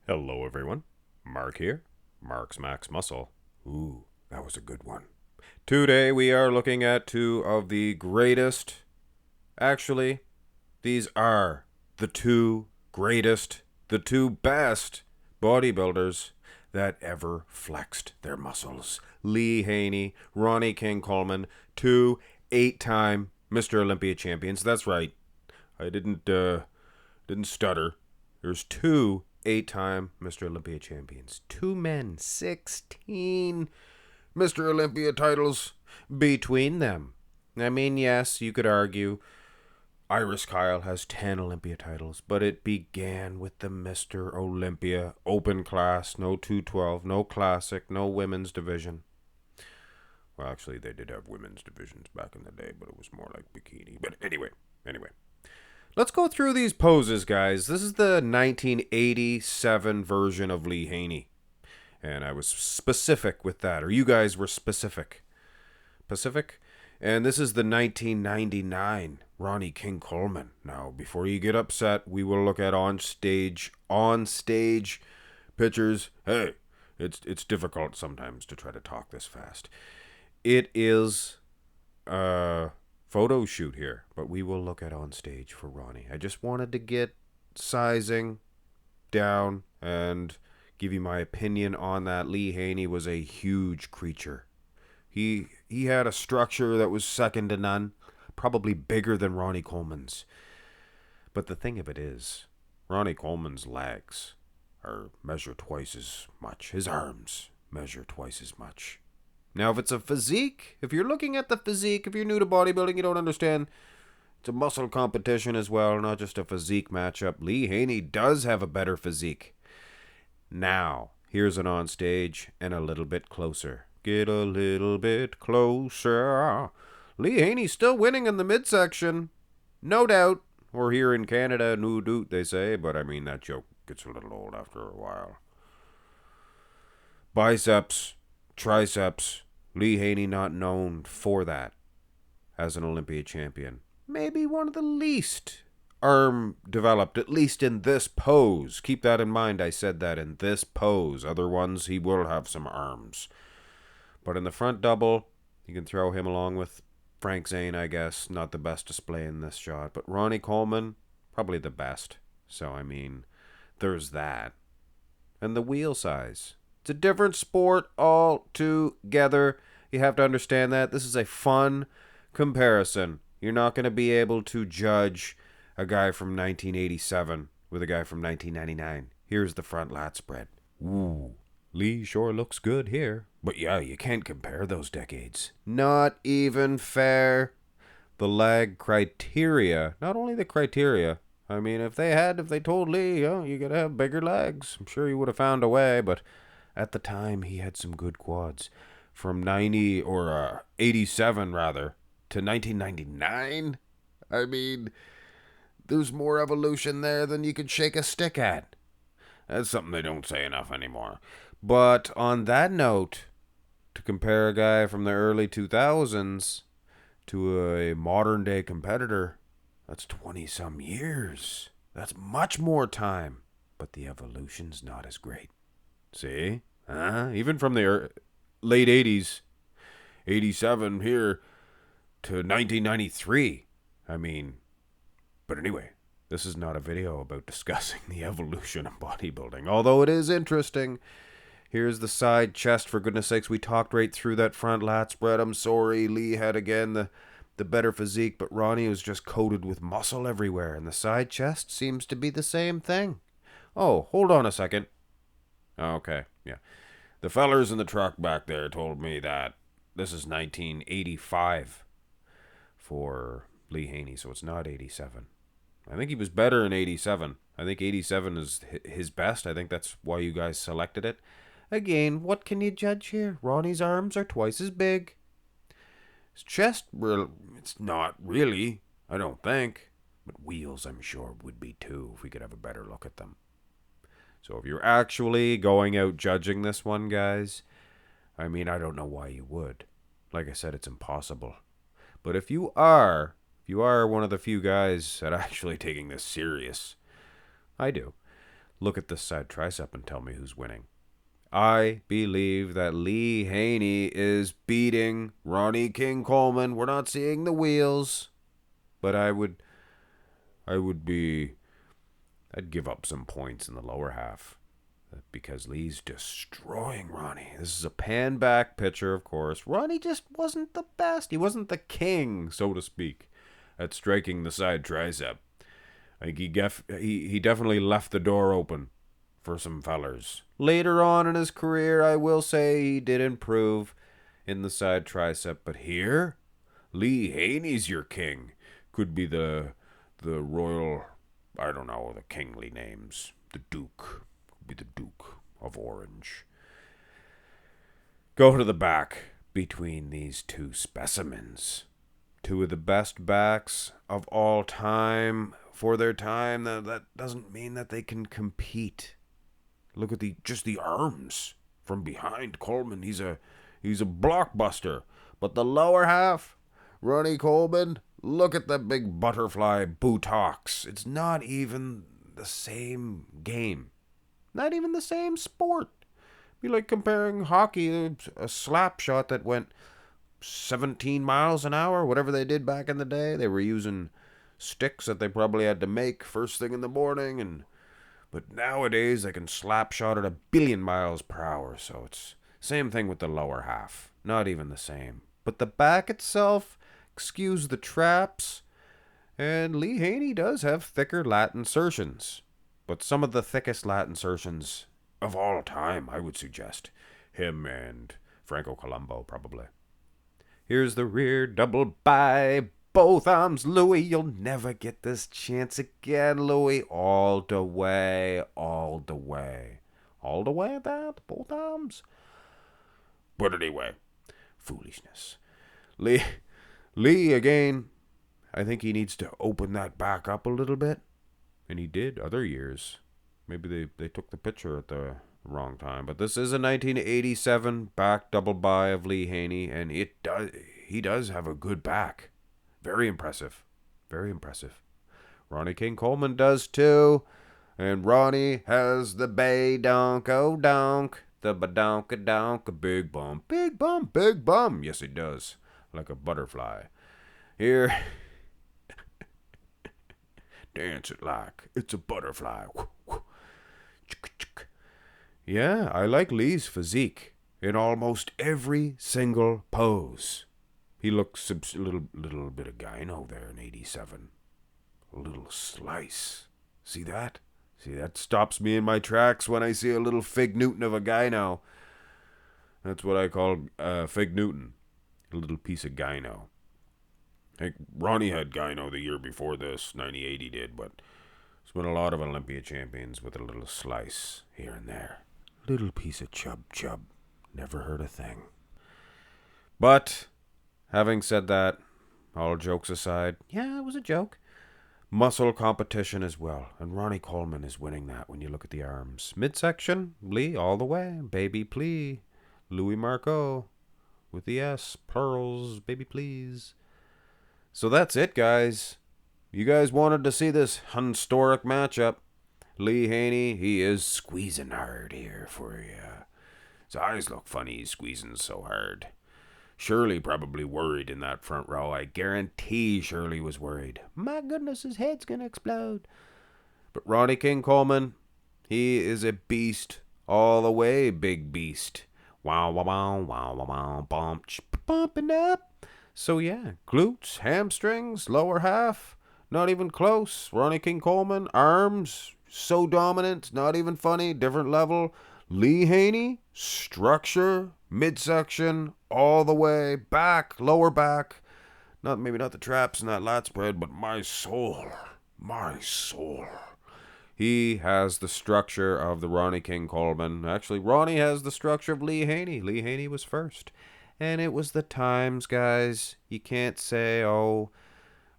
Hello, everyone. Mark here. Mark's Max Muscle. Ooh, that was a good one. Today we are looking at two of the greatest. Actually, these are the two greatest, the two best bodybuilders that ever flexed their muscles. Lee Haney, Ronnie King Coleman, two 8-time Mr. Olympia champions. That's right. I didn't stutter. There's two 8-time Mr. Olympia champions. Two men, 16 Mr. Olympia titles between them. I mean, yes, you could argue Iris Kyle has 10 Olympia titles, but it began with the Mr. Olympia open class, no 212, no classic, no women's division. Well, actually, they did have women's divisions back in the day, but it was more like bikini. But anyway. Let's go through these poses, guys. This is the 1987 version of Lee Haney. And I was specific with that, or you guys were specific. Pacific? And this is the 1999 Ronnie King Coleman. Now, before you get upset, we will look at on stage pictures. Hey, it's difficult sometimes to try to talk this fast. It is photo shoot here, but we will look at on stage for Ronnie. I just wanted to get sizing down and give you my opinion on that. Lee Haney was a huge creature. He had a structure that was second to none, probably bigger than Ronnie Coleman's. But the thing of it is, Ronnie Coleman's legs are measure twice as much. His arms measure twice as much. Now, if it's a physique, if you're looking at the physique, if you're new to bodybuilding, you don't understand, it's a muscle competition as well, not just a physique matchup. Lee Haney does have a better physique. Now, here's an on stage and a little bit closer. Get a little bit closer. Lee Haney's still winning in the midsection. No doubt. Or here in Canada, no doot, they say, but I mean, that joke gets a little old after a while. Biceps. Triceps, Lee Haney not known for that as an Olympia champion. Maybe one of the least arm developed, at least in this pose. Keep that in mind, I said that, in this pose. Other ones, he will have some arms. But in the front double, you can throw him along with Frank Zane, I guess. Not the best display in this shot. But Ronnie Coleman, probably the best. So, I mean, there's that. And the wheel size. It's a different sport altogether. You have to understand that. This is a fun comparison. You're not going to be able to judge a guy from 1987 with a guy from 1999. Here's the front lat spread. Ooh, Lee sure looks good here. But yeah, you can't compare those decades. Not even fair. The lag criteria, not only the criteria, I mean, if they told Lee, you got to have bigger legs, I'm sure he would have found a way, but at the time, he had some good quads. From 87 rather, to 1999, I mean, there's more evolution there than you could shake a stick at. That's something they don't say enough anymore. But on that note, to compare a guy from the early 2000s to a modern day competitor, that's 20-some years. That's much more time. But the evolution's not as great. See? Even from the late 80s, 87 here, to 1993. I mean, but anyway, this is not a video about discussing the evolution of bodybuilding, although it is interesting. Here's the side chest, for goodness sakes. We talked right through that front lat spread. I'm sorry, Lee had again the better physique, but Ronnie was just coated with muscle everywhere, and the side chest seems to be the same thing. Oh, hold on a second. Oh, okay, yeah. The fellers in the truck back there told me that this is 1985 for Lee Haney, so it's not 87. I think he was better in 87. I think 87 is his best. I think that's why you guys selected it. Again, what can you judge here? Ronnie's arms are twice as big. His chest, it's not really, I don't think. But wheels, I'm sure, would be too, if we could have a better look at them. So if you're actually going out judging this one, guys, I mean, I don't know why you would. Like I said, it's impossible. But if you are one of the few guys that are actually taking this serious, I do. Look at this side tricep and tell me who's winning. I believe that Lee Haney is beating Ronnie King Coleman. We're not seeing the wheels, but I'd give up some points in the lower half because Lee's destroying Ronnie. This is a pan back pitcher, of course. Ronnie just wasn't the best. He wasn't the king, so to speak, at striking the side tricep. I think he definitely left the door open for some fellers. Later on in his career, I will say he did improve in the side tricep, but here, Lee Haney's your king. Could be the royal, I don't know, the kingly names. The Duke. Could be the Duke of Orange. Go to the back between these two specimens. Two of the best backs of all time for their time. That doesn't mean that they can compete. Look at just the arms from behind. Coleman, he's a blockbuster. But the lower half, Ronnie Coleman, look at that big butterfly buttocks. It's not even the same game. Not even the same sport. Be like comparing hockey, a slap shot that went 17 miles an hour, whatever they did back in the day. They were using sticks that they probably had to make first thing in the morning, but nowadays they can slap shot at 1 billion miles per hour. So it's same thing with the lower half. Not even the same. But the back itself, excuse the traps, and Lee Haney does have thicker lat insertions. But some of the thickest lat insertions of all time, I would suggest. Him and Franco Columbu, probably. Here's the rear double by both arms, Louie. You'll never get this chance again, Louie. All the way, all the way. All the way at that? Both arms? But anyway, foolishness. Lee, again, I think he needs to open that back up a little bit. And he did other years. Maybe they took the picture at the wrong time. But this is a 1987 back double by of Lee Haney, and he does have a good back. Very impressive. Very impressive. Ronnie King Coleman does too. And Ronnie has the bay donk, oh donk. The badonka donk, a big bum. Big bum, big bum. Yes, he does. Like a butterfly. Here. Dance it like it's a butterfly. Yeah, I like Lee's physique in almost every single pose. He looks a little bit of gyno there in 87. A little slice. See that? See, that stops me in my tracks when I see a little Fig Newton of a gyno. That's what I call Fig Newton. A little piece of gyno. I think Ronnie had gyno the year before this, 98 he did, but there's been a lot of Olympia champions with a little slice here and there. Little piece of chub. Never heard a thing. But, having said that, all jokes aside, yeah, it was a joke. Muscle competition as well, and Ronnie Coleman is winning that when you look at the arms. Midsection, Lee all the way, baby plea. Louis Marco, with the S, plurals, baby please. So that's it, guys. You guys wanted to see this historic matchup. Lee Haney, he is squeezing hard here for you. His eyes look funny, he's squeezing so hard. Shirley probably worried in that front row. I guarantee Shirley was worried. My goodness, his head's gonna explode. But Ronnie King Coleman, he is a beast all the way, big beast. Wow, wow, wow, wow, wow, wow, bumping up. So yeah, glutes, hamstrings, lower half, not even close. Ronnie King Coleman, arms, so dominant, not even funny, different level. Lee Haney, structure, midsection, all the way, back, lower back. Maybe not the traps and that lat spread, but my soul. He has the structure of the Ronnie King Coleman. Actually, Ronnie has the structure of Lee Haney. Lee Haney was first. And it was the times, guys. You can't say, oh,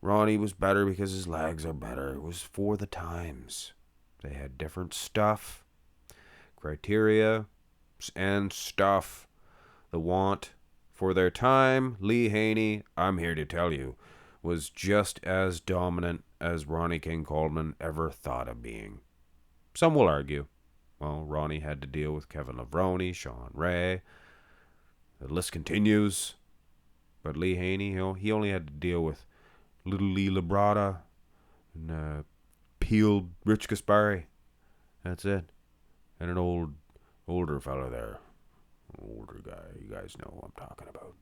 Ronnie was better because his legs are better. It was for the times. They had different stuff, criteria, and stuff. The want for their time. Lee Haney, I'm here to tell you, was just as dominant as Ronnie King Coleman ever thought of being. Some will argue, well, Ronnie had to deal with Kevin Levrone, Sean Ray. The list continues. But Lee Haney, he only had to deal with Little Lee Labrada and peeled Rich Gaspari. That's it. And an older fella there. Older guy. You guys know who I'm talking about.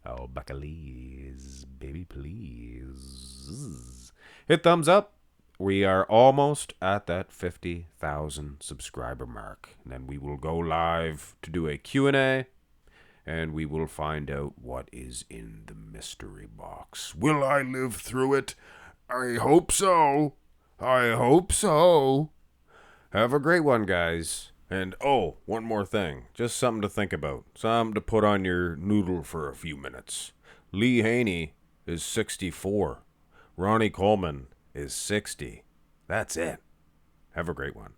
Oh, Bacalese, baby, please. Hit thumbs up. We are almost at that 50,000 subscriber mark. And then we will go live to do a Q&A. And we will find out what is in the mystery box. Will I live through it? I hope so. I hope so. Have a great one, guys. And, oh, one more thing. Just something to think about. Something to put on your noodle for a few minutes. Lee Haney is 64. Ronnie Coleman is 60. That's it. Have a great one.